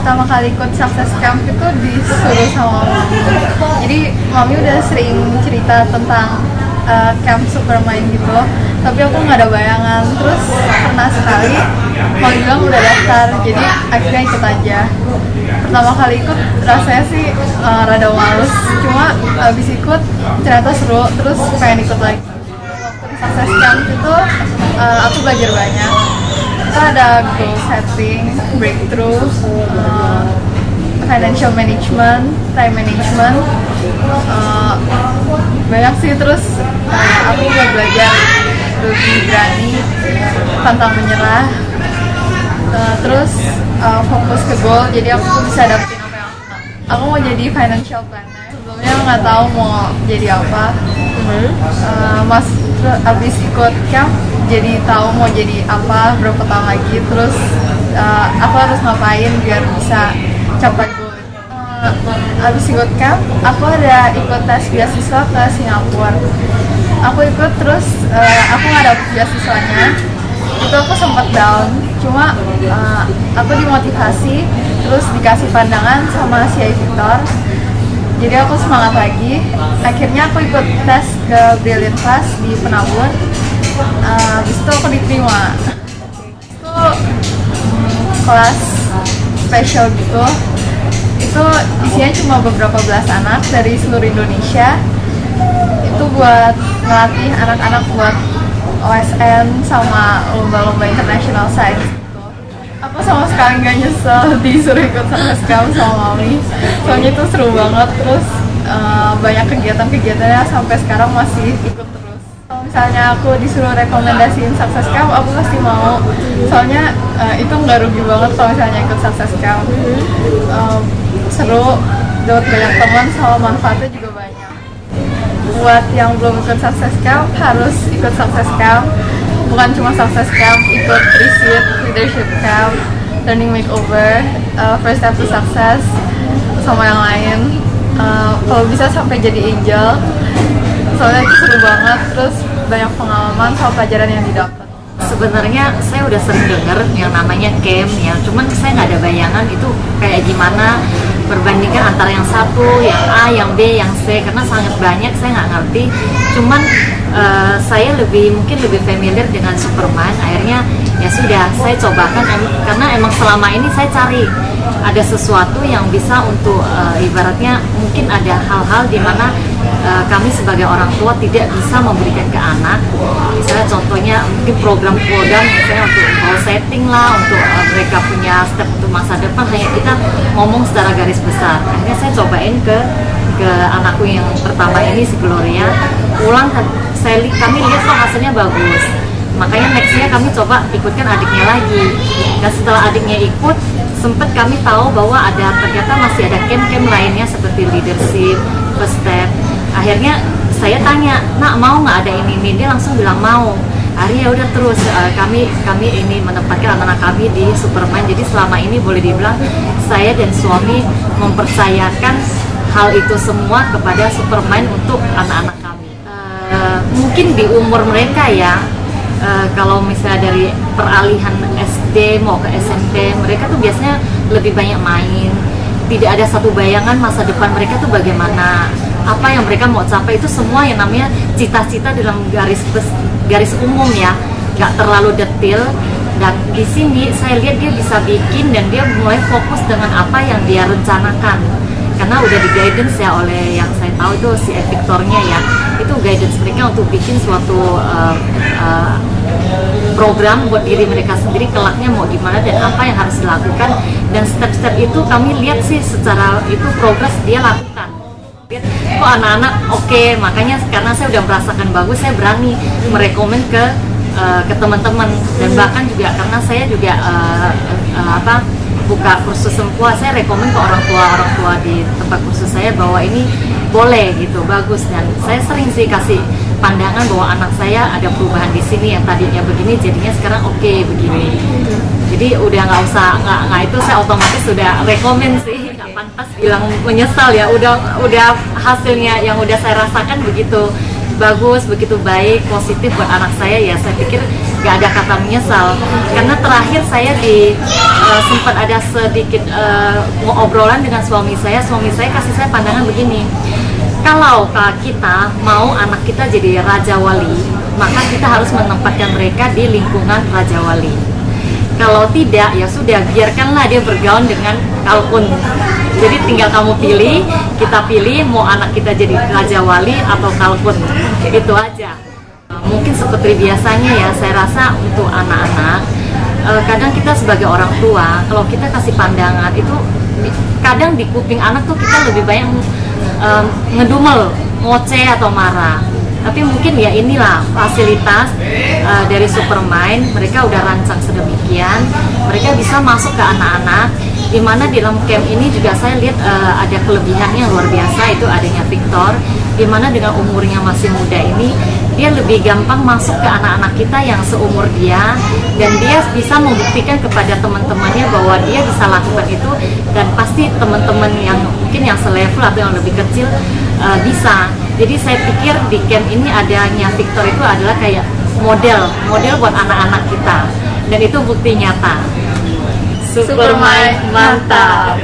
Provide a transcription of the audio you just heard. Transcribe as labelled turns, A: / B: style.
A: pertama kali ikut Success Camp itu disuruh sama mami. Jadi mami udah sering cerita tentang camp Supermind gitu, tapi aku nggak ada bayangan. Terus pernah sekali mami bilang udah daftar, jadi akhirnya ikut aja. Pertama kali ikut rasanya sih rada males, cuma habis ikut ternyata seru, terus pengen ikut lagi. Waktu di Success Camp itu aku belajar banyak. Kita ada goal setting, breakthrough, financial management, time management, banyak sih. Terus aku juga belajar lebih berani, pantang menyerah, terus fokus ke goal. Jadi aku bisa dapetin apa yang aku mau jadi financial planner. Sebelumnya nggak tahu mau jadi apa, mas abis ikut camp jadi tahu mau jadi apa berapa tahun lagi. Terus aku harus ngapain biar bisa capai goal. Abis ikut camp, aku ada ikut tes beasiswa ke Singapura. Aku ikut, terus aku nggak dapet beasiswanya. Itu aku sempat down, cuma aku dimotivasi, terus dikasih pandangan sama si Victor. Jadi aku semangat lagi. Akhirnya aku ikut tes ke Brilliant Class di Penabur. Habis itu aku diterima. Itu kelas spesial gitu. Itu isinya cuma beberapa belas anak dari seluruh Indonesia. Itu buat ngelatih anak-anak buat OSN sama lomba-lomba international science gitu. Aku sama sekali nggak nyesel disuruh ikut Success Camp sama mami. Soalnya itu seru banget. Terus banyak kegiatan-kegiatannya, sampai sekarang masih ikut terus. Kalau misalnya aku disuruh rekomendasiin Success Camp, aku pasti mau. Soalnya itu nggak rugi banget kalau misalnya ikut Success Camp. Seru, dapat banyak teman, sama manfaatnya juga banyak. Buat yang belum ikut Success Camp, harus ikut Success Camp. Bukan cuma Success Camp, ikut Receipt, Leadership Camp, Learning Makeover, First Step to Success, sama yang lain. Kalau bisa sampai jadi angel, soalnya itu seru banget. Terus banyak pengalaman sama pelajaran yang didapat.
B: Sebenarnya saya udah sering dengar yang namanya camp ya, cuman saya nggak ada bayangan itu kayak gimana perbandingan antara yang satu, yang A, yang B, yang C, karena sangat banyak saya nggak ngerti. Cuman saya mungkin lebih familiar dengan Supermind. Akhirnya ya sudah saya cobakan, karena emang selama ini saya cari ada sesuatu yang bisa untuk ibaratnya mungkin ada hal-hal di mana kami sebagai orang tua tidak bisa memberikan ke anak. Misalnya contohnya mungkin program-program misalnya untuk goal setting lah, untuk mereka punya step untuk masa depan, hanya kita ngomong secara garis besar. Akhirnya saya cobain ke anakku yang pertama ini, si Gloria. Kami lihat kok hasilnya bagus. Makanya nextnya kami coba ikutkan adiknya lagi. Dan setelah adiknya ikut, sempat kami tahu bahwa ternyata masih ada camp-camp lainnya seperti leadership, first step. Akhirnya saya tanya, nak mau nggak ada ini? Dia langsung bilang mau. Akhirnya udah terus kami ini menempatkan anak-anak kami di Supermind. Jadi selama ini boleh dibilang saya dan suami mempercayakan hal itu semua kepada Supermind untuk anak-anak kami. Mungkin di umur mereka ya, kalau misalnya dari peralihan SD mau ke SMP, mereka tuh biasanya lebih banyak main. Tidak ada satu bayangan masa depan mereka tuh bagaimana, apa yang mereka mau capai. Itu semua yang namanya cita-cita dalam garis umum ya, nggak terlalu detail. Dan di sini saya lihat dia bisa bikin, dan dia mulai fokus dengan apa yang dia rencanakan, karena udah di guidance ya oleh yang saya tahu itu si Victornya ya. Itu guidance mereka untuk bikin suatu program buat diri mereka sendiri, kelaknya mau gimana dan apa yang harus dilakukan. Dan step-step itu kami lihat sih secara itu progres dia lakukan. Kok anak-anak oke, makanya karena saya udah merasakan bagus, saya berani merekomen ke teman-teman. Dan bahkan juga karena saya juga buka kursus sempoa, saya rekomen ke orang tua di tempat kursus saya bahwa ini boleh gitu, bagus. Dan saya sering sih kasih pandangan bahwa anak saya ada perubahan di sini, yang tadinya begini jadinya sekarang oke begini. Jadi udah nggak usah nggak itu saya otomatis sudah rekomen sih, nggak pantas bilang menyesal ya. Udah hasilnya yang udah saya rasakan begitu bagus, begitu baik, positif buat anak saya ya. Saya pikir nggak ada kata menyesal. Karena terakhir saya sempat ada sedikit obrolan dengan suami saya kasih saya pandangan begini, kalau kita mau anak kita jadi raja wali, maka kita harus menempatkan mereka di lingkungan raja wali. Kalau tidak, ya sudah, biarkanlah dia bergaul dengan kalkun. Jadi tinggal kamu pilih, kita pilih mau anak kita jadi raja wali atau kalkun, itu aja. Mungkin seperti biasanya ya, saya rasa untuk anak-anak, kadang kita sebagai orang tua, kalau kita kasih pandangan itu, kadang di kuping anak tuh kita lebih banyak ngedumel, ngoceh atau marah. Tapi mungkin ya inilah fasilitas dari Supermind, mereka udah rancang sedemikian, mereka bisa masuk ke anak-anak, dimana di dalam camp ini juga saya lihat ada kelebihannya luar biasa, itu adanya Victor, dimana dengan umurnya masih muda ini, dia lebih gampang masuk ke anak-anak kita yang seumur dia, dan dia bisa membuktikan kepada teman-temannya bahwa dia bisa lakukan itu, dan pasti teman-teman yang mungkin yang selevel atau yang lebih kecil bisa. Jadi saya pikir di camp ini adanya Victor itu adalah kayak model buat anak-anak kita, dan itu bukti nyata.
A: Supermind mantap.